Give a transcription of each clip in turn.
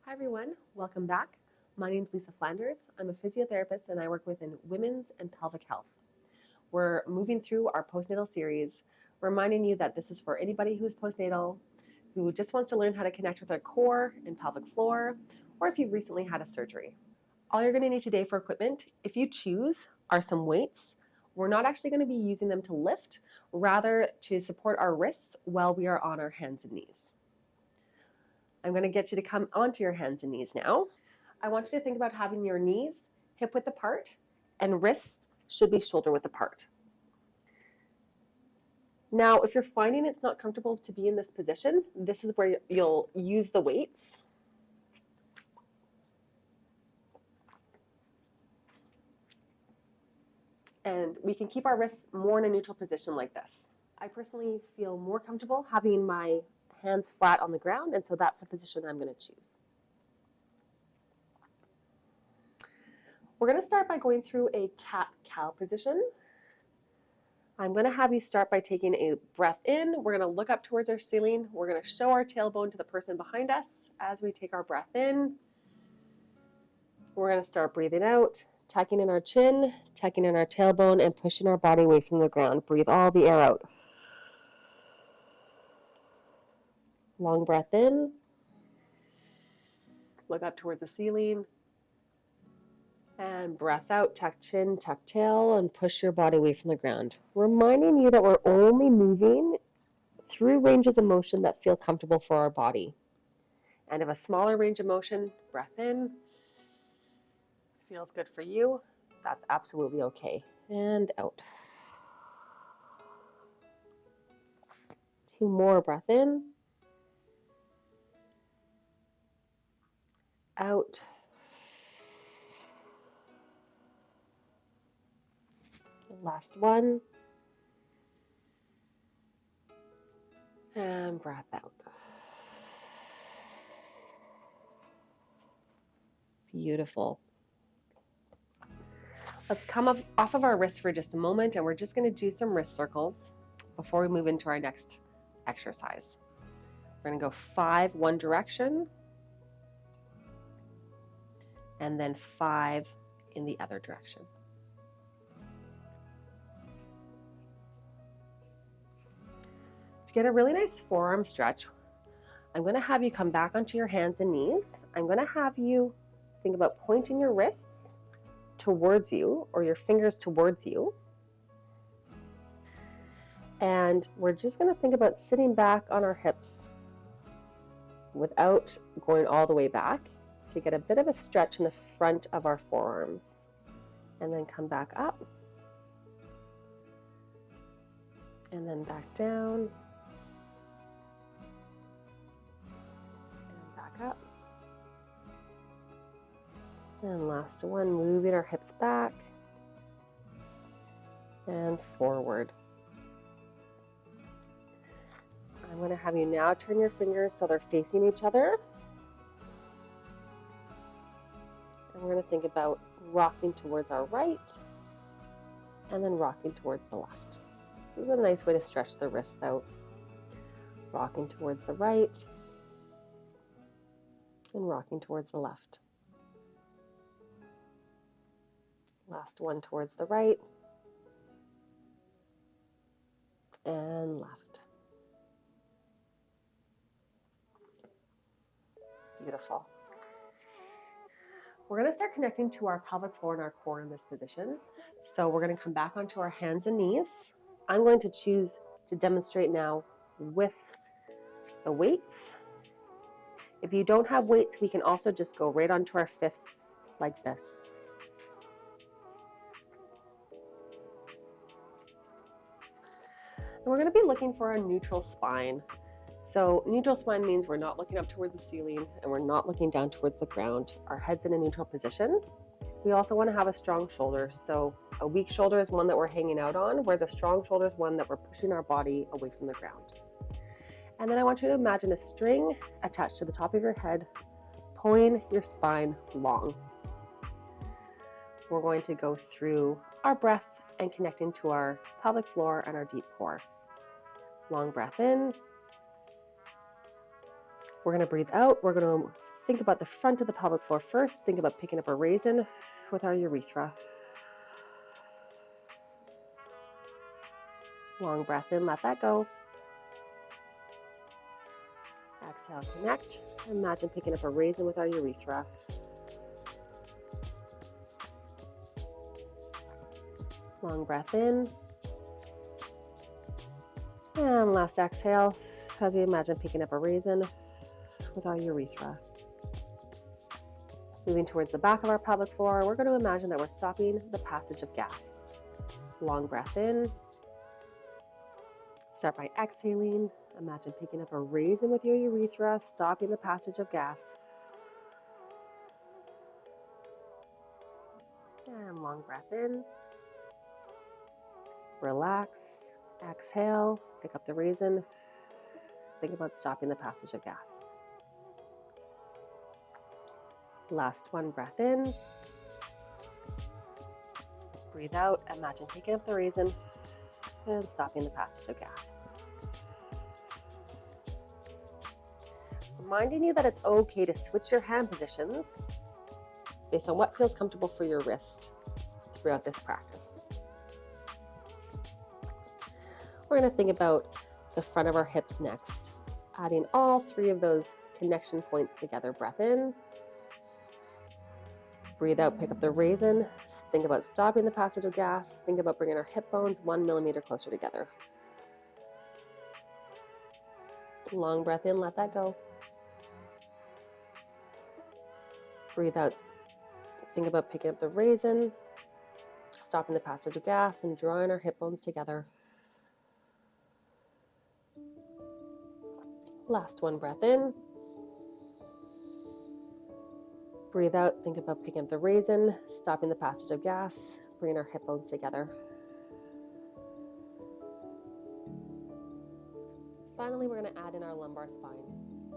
Hi everyone, welcome back. My name is Lisa Flanders. I'm a physiotherapist and I work within women's and pelvic health. We're moving through our postnatal series, reminding you that this is for anybody who's postnatal, who just wants to learn how to connect with their core and pelvic floor, or if you've recently had a surgery. All you're going to need today for equipment, if you choose, are some weights. We're not actually going to be using them to lift, rather to support our wrists while we are on our hands and knees. I'm going to get you to come onto your hands and knees now. I want you to think about having your knees hip width apart and wrists should be shoulder width apart. Now, if you're finding it's not comfortable to be in this position, this is where you'll use the weights. And we can keep our wrists more in a neutral position like this. I personally feel more comfortable having my hands flat on the ground, and so that's the position I'm going to choose. We're going to start by going through a cat-cow position. I'm going to have you start by taking a breath in. We're going to look up towards our ceiling. We're going to show our tailbone to the person behind us as we take our breath in. We're going to start breathing out, tucking in our chin, tucking in our tailbone, and pushing our body away from the ground. Breathe all the air out. Long breath in. Look up towards the ceiling. And breath out, tuck chin, tuck tail, and push your body away from the ground. Reminding you that we're only moving through ranges of motion that feel comfortable for our body. And if a smaller range of motion, breath in, feels good for you, that's absolutely okay. And out. 2 more, breath in. Out. Last one. And breath out. Beautiful. Let's come up off of our wrists for just a moment, and we're just going to do some wrist circles before we move into our next exercise. We're going to go 5 one direction, and then 5 in the other direction. To get a really nice forearm stretch, I'm going to have you come back onto your hands and knees. I'm going to have you think about pointing your wrists towards you or your fingers towards you. And we're just going to think about sitting back on our hips without going all the way back to get a bit of a stretch in the front of our forearms. And then come back up. And then back down. And back up. And last one, moving our hips back and forward. I'm going to have you now turn your fingers so they're facing each other. And we're going to think about rocking towards our right and then rocking towards the left. This is a nice way to stretch the wrists out. Rocking towards the right and rocking towards the left. Last one towards the right and left. Beautiful. We're going to start connecting to our pelvic floor and our core in this position. So we're going to come back onto our hands and knees. I'm going to choose to demonstrate now with the weights. If you don't have weights, we can also just go right onto our fists like this. And we're going to be looking for a neutral spine. So neutral spine means we're not looking up towards the ceiling and we're not looking down towards the ground. Our head's in a neutral position. We also want to have a strong shoulder. So a weak shoulder is one that we're hanging out on, whereas a strong shoulder is one that we're pushing our body away from the ground. And then I want you to imagine a string attached to the top of your head, pulling your spine long. We're going to go through our breath and connecting to our pelvic floor and our deep core. Long breath in. We're going to breathe out. We're going to think about the front of the pelvic floor first. Think about picking up a raisin with our urethra. Long breath in, let that go. Exhale, connect. Imagine picking up a raisin with our urethra. Long breath in. And last exhale as we imagine picking up a raisin with our urethra. Moving towards the back of our pelvic floor, we're going to imagine that we're stopping the passage of gas. Long breath in. Start by exhaling. Imagine picking up a raisin with your urethra, stopping the passage of gas. And long breath in. Relax. Exhale. Pick up the raisin. Think about stopping the passage of gas. Last one, breath in. Breathe out. Imagine picking up the raisin and stopping the passage of gas. Reminding you that it's okay to switch your hand positions based on what feels comfortable for your wrist throughout this practice. We're going to think about the front of our hips next, adding all three of those connection points together. Breath in. Breathe out, pick up the raisin. Think about stopping the passage of gas. Think about bringing our hip bones 1 millimeter closer together. Long breath in, let that go. Breathe out, think about picking up the raisin, stopping the passage of gas, and drawing our hip bones together. Last one, breath in. Breathe out, think about picking up the raisin, stopping the passage of gas, bringing our hip bones together. Finally, we're going to add in our lumbar spine.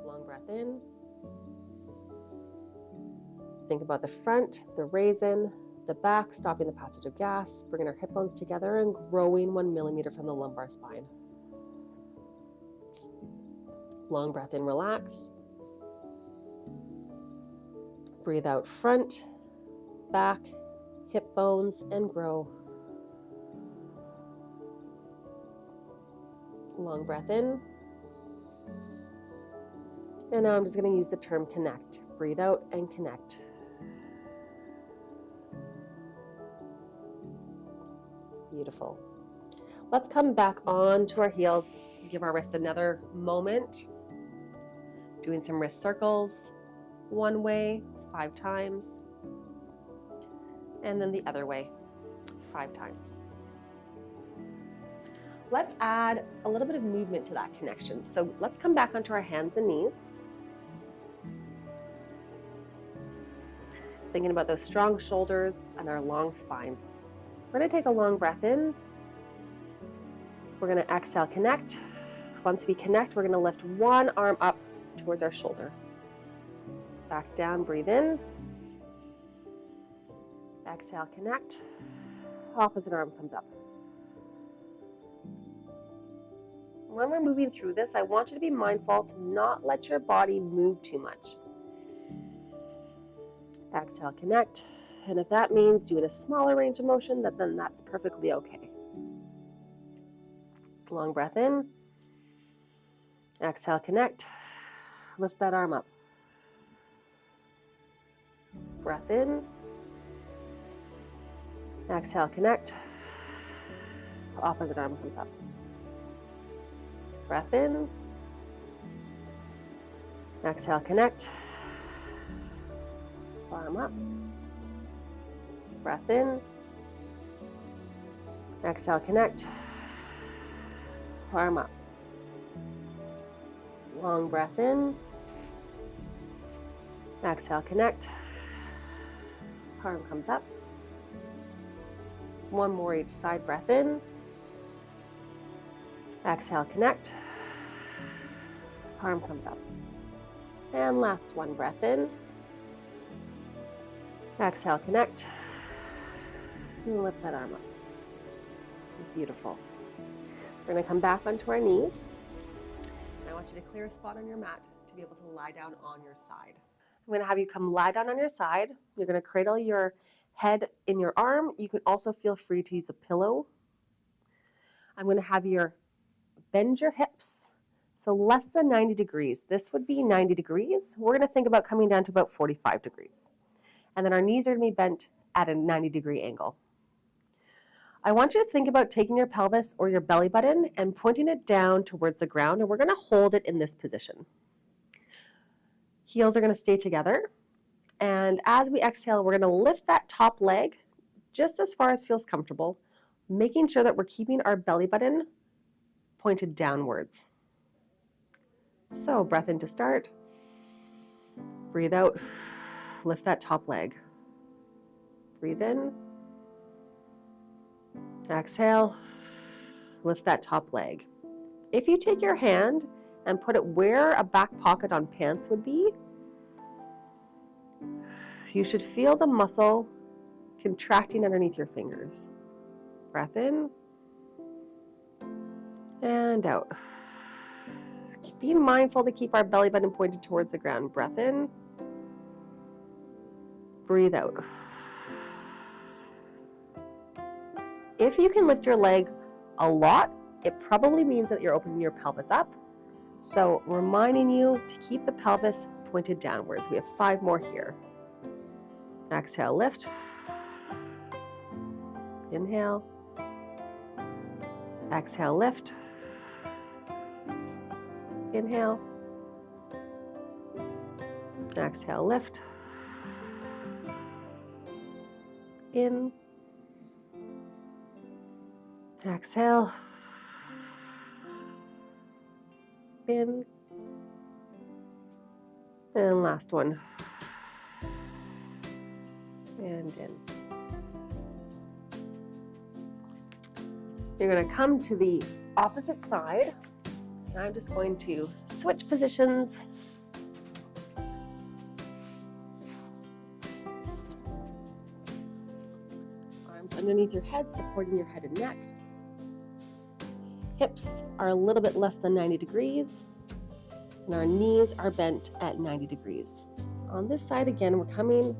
Long breath in. Think about the front, the raisin, the back, stopping the passage of gas, bringing our hip bones together and growing 1 millimeter from the lumbar spine. Long breath in, relax. Breathe out, front, back, hip bones, and grow. Long breath in. And now I'm just going to use the term connect. Breathe out and connect. Beautiful. Let's come back onto our heels. Give our wrist another moment. Doing some wrist circles. One way, 5 times. And then the other way, 5 times. Let's add a little bit of movement to that connection. So let's come back onto our hands and knees. Thinking about those strong shoulders and our long spine. We're going to take a long breath in. We're going to exhale, connect. Once we connect, we're going to lift one arm up towards our shoulder. Back down, breathe in. Exhale, connect. Opposite arm comes up. When we're moving through this, I want you to be mindful to not let your body move too much. Exhale, connect. And if that means doing a smaller range of motion, then that's perfectly okay. Long breath in. Exhale, connect. Lift that arm up. Breath in. Exhale, connect. Opposite arm comes up. Breath in. Exhale, connect. Arm up. Breath in. Exhale, connect. Arm up. Long breath in. Exhale, connect. Arm comes up. One more each side. Breath in. Exhale, connect. Arm comes up. And last one. Breath in. Exhale, connect. And lift that arm up. Beautiful. We're going to come back onto our knees. I want you to clear a spot on your mat to be able to lie down on your side. I'm going to have you come lie down on your side. You're going to cradle your head in your arm. You can also feel free to use a pillow. I'm going to have you bend your hips, so less than 90 degrees. This would be 90 degrees. We're going to think about coming down to about 45 degrees. And then our knees are going to be bent at a 90-degree angle. I want you to think about taking your pelvis or your belly button and pointing it down towards the ground, and we're going to hold it in this position. Heels are going to stay together. And as we exhale, we're going to lift that top leg just as far as feels comfortable, making sure that we're keeping our belly button pointed downwards. So breath in to start. Breathe out. Lift that top leg. Breathe in. Exhale. Lift that top leg. If you take your hand and put it where a back pocket on pants would be, you should feel the muscle contracting underneath your fingers. Breath in and out. Be mindful to keep our belly button pointed towards the ground. Breath in. Breathe out. If you can lift your leg a lot, it probably means that you're opening your pelvis up. So reminding you to keep the pelvis pointed downwards. We have 5 more here. Exhale, lift. Inhale. Exhale, lift. Inhale. Exhale, lift. In. Exhale. In. And last one. And in. You're going to come to the opposite side. And I'm just going to switch positions. Arms underneath your head, supporting your head and neck. Hips are a little bit less than 90 degrees. And our knees are bent at 90 degrees. On this side, again, we're coming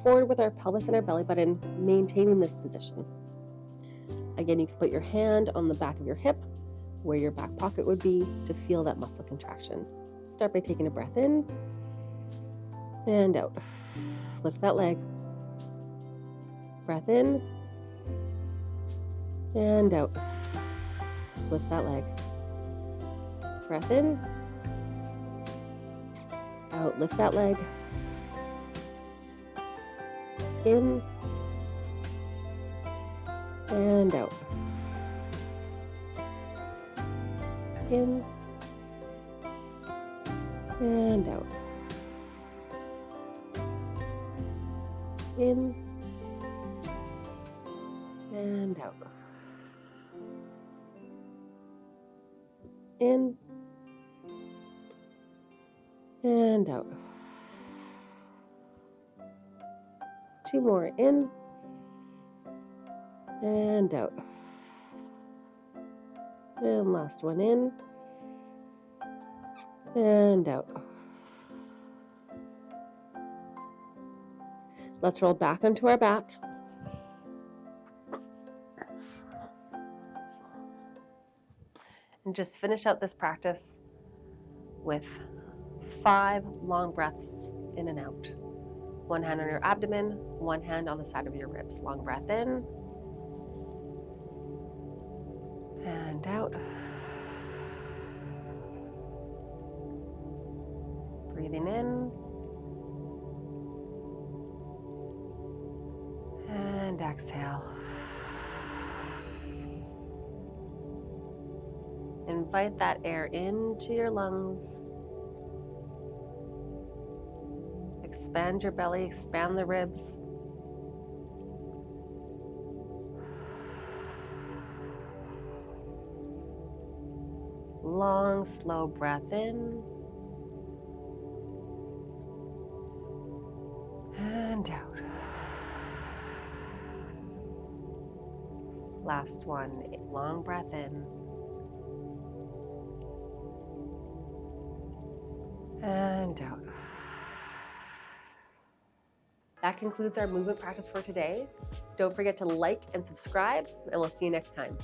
forward with our pelvis and our belly button, maintaining this position. Again, you can put your hand on the back of your hip, where your back pocket would be, to feel that muscle contraction. Start by taking a breath in and out. Lift that leg. Breath in and out. Lift that leg. Breath in. Out. Lift that leg. In and out. In and out. In and out. In and out. 2 more. In and out. And last one. In and out. Let's roll back onto our back. And just finish out this practice with 5 long breaths in and out. 1 hand on your abdomen, 1 hand on the side of your ribs. Long breath in and out. Breathing in and exhale. Invite that air into your lungs. Expand your belly, expand the ribs. Long, slow breath in and out. Last one, long breath in and out. That concludes our movement practice for today. Don't forget to like and subscribe, and we'll see you next time.